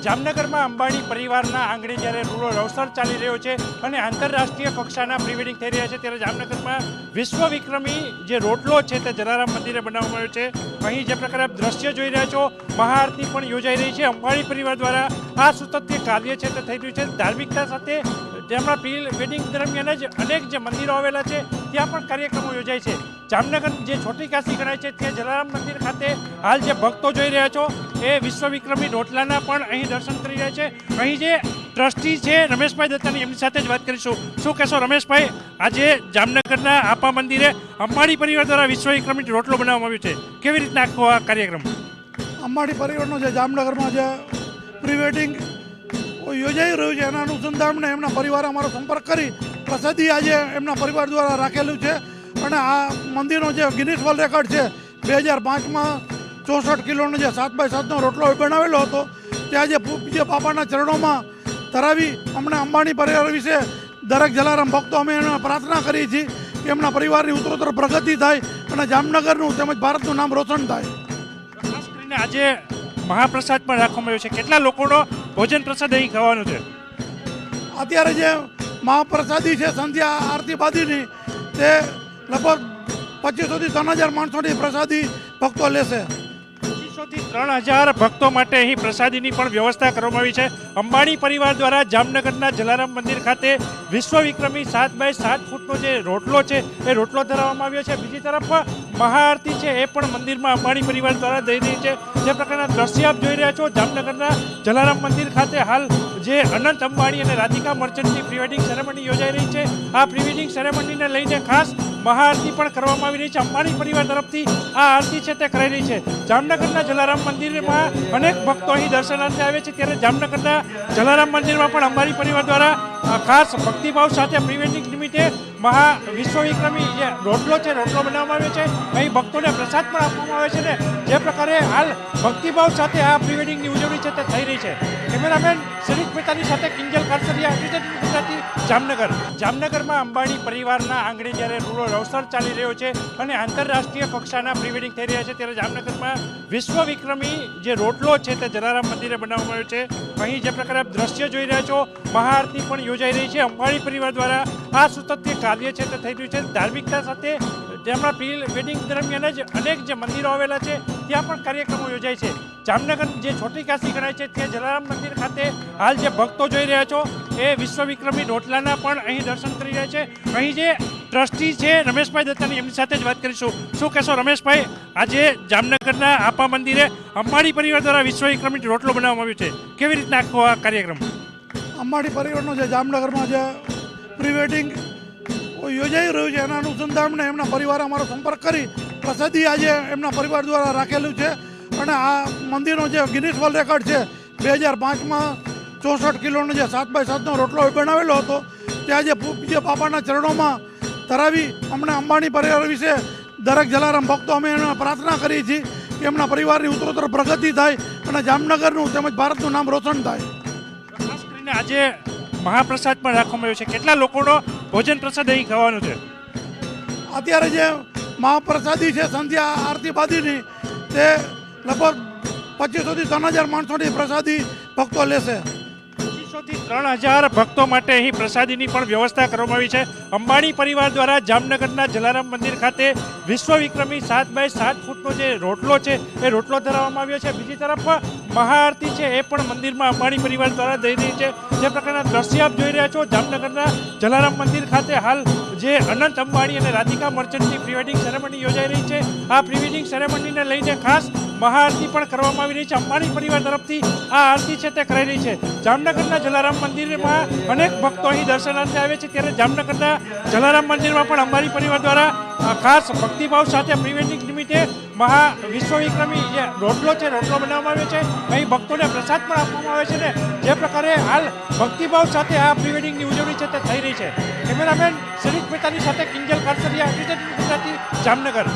જામનગરમાં અંબાણી પરિવારના આંગણે જ્યારે રૂરલ અવસર ચાલી રહ્યો છે અને આંતરરાષ્ટ્રીય કક્ષાના પ્રી વેડિંગ થઈ રહ્યા છે ત્યારે જામનગરમાં વિશ્વ વિક્રમી જે રોટલો છે તે જલારામ મંદિરે બનાવવામાં આવ્યો છે। અહીં જે પ્રકારે આપ દ્રશ્ય જોઈ રહ્યા છો, મહાઆરતી પણ યોજાઈ રહી છે। અંબાણી પરિવાર દ્વારા આ સુતત્ય કાર્ય છે તે થઈ રહ્યું છે। ધાર્મિકતા સાથે તેમના પ્રી વેડિંગ દરમિયાન જ અનેક જે મંદિરો આવેલા છે ત્યાં પણ કાર્યક્રમો યોજાય છે। જામનગર જે છોટી કાશી ગણાય છે તે જલારામ મંદિર ખાતે હાલ જે ભક્તો જોઈ રહ્યા છો એ વિશ્વ વિક્રમી રોટલાના પણ અહીં દર્શન કરી રહ્યા છે। અહીં જે ટ્રસ્ટી છે રમેશભાઈ દત્તાની, એમની સાથે જ વાત કરીશું। શું કહેશો રમેશભાઈ, આજે જામનગરના આપા મંદિરે અંબાણી પરિવાર દ્વારા વિશ્વ વિક્રમી રોટલો બનાવવામાં આવ્યો છે, કેવી રીતના આખો આ કાર્યક્રમ? અંબાણી પરિવારનો જે જામનગરમાં જે પ્રી વેડિંગ યોજાઈ રહ્યું છે એના અનુસંધાને એમના પરિવારે અમારો સંપર્ક કરી પ્રસાદી આજે એમના પરિવાર દ્વારા રાખેલું છે અને આ મંદિરનો જે ગિનિસ વર્લ્ડ રેકોર્ડ છે 2005માં 64 કિલોનો જે 7x7નો રોટલો બનાવેલો હતો તે આજે પૂજ્ય બાપાના ચરણોમાં ધરાવી અમને અંબાણી પરિવાર વિશે દરેક જલારામ ભક્તો અમે એને પ્રાર્થના કરીએ છીએ કે એમના પરિવારની ઉત્તરોત્તર પ્રગતિ થાય અને જામનગરનું તેમજ ભારતનું નામ રોશન થાય। ખાસ કરીને આજે મહાપ્રસાદ પણ રાખવામાં આવ્યો છે, કેટલા લોકોનો ભોજન પ્રસાદ અહીં ખાવાનું છે? અત્યારે જે મહાપ્રસાદી છે સંધ્યા આરતી બાદીની તે લગભગ 2500 થી 3000 માણસોની પ્રસાદી ભક્તો લેશે। 2500 થી 3000 ભક્તો માટે અહીં પ્રસાદીની પણ વ્યવસ્થા કરવામાં આવી છે। અંબાણી પરિવાર દ્વારા જામનગરના જલારામ મંદિર ખાતે વિશ્વ વિક્રમી 7x7 ફૂટનો જે રોટલો છે એ રોટલો ધરાવવામાં આવ્યો છે। બીજી તરફ મહાઆરતી છે એ પણ મંદિરમાં અંબાણી પરિવાર દ્વારા થઈ રહી છે। જે પ્રકારના દ્રશ્ય આપ જોઈ રહ્યા છો, જામનગરના જલારામ મંદિર ખાતે હાલ જે અનંત અંબાણી અને રાધિકા મર્ચન્ટની પ્રી વેડિંગ સેરેમની યોજાઈ રહી છે। આ પ્રી વેડિંગ સેરેમનીને લઈને ખાસ મહાઆરતી પણ કરવામાં આવી રહી છે। અંબાણી પરિવાર તરફથી આ આરતી છે તે કરાઈ રહી છે। જામનગરના જલારામ મંદિરમાં અનેક ભક્તો અહીં દર્શનાર્થે આવે છે ત્યારે જામનગરના જલારામ મંદિરમાં પણ અંબાણી પરિવાર દ્વારા ખાસ ભક્તિભાવ સાથે પ્રી વેડિંગ નિમિત્તે વિશ્વ વિક્રમી જે રોટલો છે રોટલો બનાવવામાં આવ્યો છે। અહીં ભક્તોને પ્રસાદ પણ આપવામાં આવે છે ને જે પ્રકારે હાલ ભક્તિભાવ સાથે આ પ્રી વેડિંગની ઉજવણી છે તે થઈ રહી છે। કેમેરામેન શરીફ મહેતાની સાથે કિંજલ કારસરિયા, ગુજરાતી, જામનગર। જામનગરમાં અંબાણી પરિવારના આંગણે જ્યારે રૂરલ અવસર ચાલી રહ્યો છે અને આંતરરાષ્ટ્રીય કક્ષાના પ્રી વેડિંગ થઈ રહ્યા છે ત્યારે જામનગરમાં વિશ્વ વિક્રમી જે રોટલો છે તે જલારામ મંદિરે બનાવવામાં આવ્યો છે। અહીં જે પ્રકારે આપ દ્રશ્ય જોઈ રહ્યા છો, મહાઆરતી પણ યોજાઈ રહી છે। અંબાણી પરિવાર દ્વારા આ સુતત્ય કાર્ય છે તે થઈ રહ્યું છે। ધાર્મિકતા સાથે તેમના પ્રી વેડિંગ દરમિયાન જ અનેક જે મંદિરો આવેલા છે ત્યાં પણ કાર્યક્રમો યોજાય છે। જામનગર જે છોટી કાશી ગણાય છે તે જલારામ મંદિર ખાતે હાલ જે ભક્તો જોઈ રહ્યા છો એ વિશ્વ વિક્રમી રોટલાના પણ અહીં દર્શન કરી રહ્યા છે। અહીં જે ટ્રસ્ટી છે રમેશભાઈ દત્તાની, એમની સાથે જ વાત કરીશું। શું કહેશો રમેશભાઈ, આજે જામનગરના આપા મંદિરે અંબાણી પરિવાર દ્વારા વિશ્વ વિક્રમી રોટલો બનાવવામાં આવ્યો છે, કેવી રીતના આખો આ કાર્યક્રમ? અંબાણી પરિવારનો જે જામનગરમાં જે પ્રી વેડિંગ યોજાઈ રહ્યું છે એના અનુસંધાને એમના પરિવારે અમારો સંપર્ક કરી પ્રસાદી આજે એમના પરિવાર દ્વારા રાખેલું છે અને આ મંદિરનો જે ગિનિસ વર્લ્ડ રેકોર્ડ છે 2005માં 64 કિલોનો જે 7x7નો રોટલો બનાવેલો હતો તે આજે પૂજ્ય બાપાના ચરણોમાં ધરાવી અમને અંબાણી પરિવાર વિશે દરેક જલારામ ભક્તો અમે એને પ્રાર્થના કરીએ છીએ કે એમના પરિવારની ઉત્તરોત્તર પ્રગતિ થાય અને જામનગરનું તેમજ ભારતનું નામ રોશન થાય। ખાસ કરીને આજે મહાપ્રસાદ પણ રાખવામાં આવ્યો છે, કેટલા લોકોનો ભોજન પ્રસાદ અહીં ખાવાનું છે? અત્યારે જે મહાપ્રસાદી છે સંધ્યા આરતી બાદીની તે લગભગ 2500 થી 3000 માણસોની પ્રસાદી ભક્તો લેશે। 2500 થી 3000 ભક્તો માટે અહીં પ્રસાદીની પણ વ્યવસ્થા કરવામાં આવી છે। અંબાણી પરિવાર દ્વારા જામનગરના જલારામ મંદિર ખાતે વિશ્વ વિક્રમી 7x7 ફૂટનો જે રોટલો છે એ રોટલો ધરાવવામાં આવ્યો છે। બીજી તરફ મહાઆરતી છે એ પણ મંદિરમાં અંબાણી પરિવાર દ્વારા થઈ રહી છે। જે પ્રકારના દ્રશ્ય આપ જોઈ રહ્યા છો, જામનગરના જલારામ મંદિર ખાતે હાલ જે અનંત અંબાણી અને રાધિકા મર્ચન્ટની પ્રી વેડિંગ સેરેમની યોજાઈ રહી છે। આ પ્રી વેડિંગ સેરેમનીને લઈને ખાસ મહાઆરતી પણ કરવામાં આવી રહી છે। અંબાણી પરિવાર તરફથી આ આરતી છે તે કરાઈ રહી છે। જામનગરના જલારામ મંદિરમાં અનેક ભક્તો અહીં દર્શનાર્થે આવે છે ત્યારે જામનગરના જલારામ મંદિરમાં પણ અંબાણી પરિવાર દ્વારા ખાસ ભક્તિભાવ સાથે પ્રી વેડિંગ નિમિત્તે વિશ્વ વિક્રમી જે રોટલો છે રોટલો બનાવવામાં આવ્યો છે। અહીં ભક્તોને પ્રસાદ પણ આપવામાં આવે છે ને જે પ્રકારે હાલ ભક્તિભાવ સાથે આ પ્રી વેડિંગની ઉજવણી છે તે થઈ રહી છે। કેમેરામેન શરીફ મહેતાની સાથે કિંજલ કારસરિયા, ગુજરાતી, જામનગર।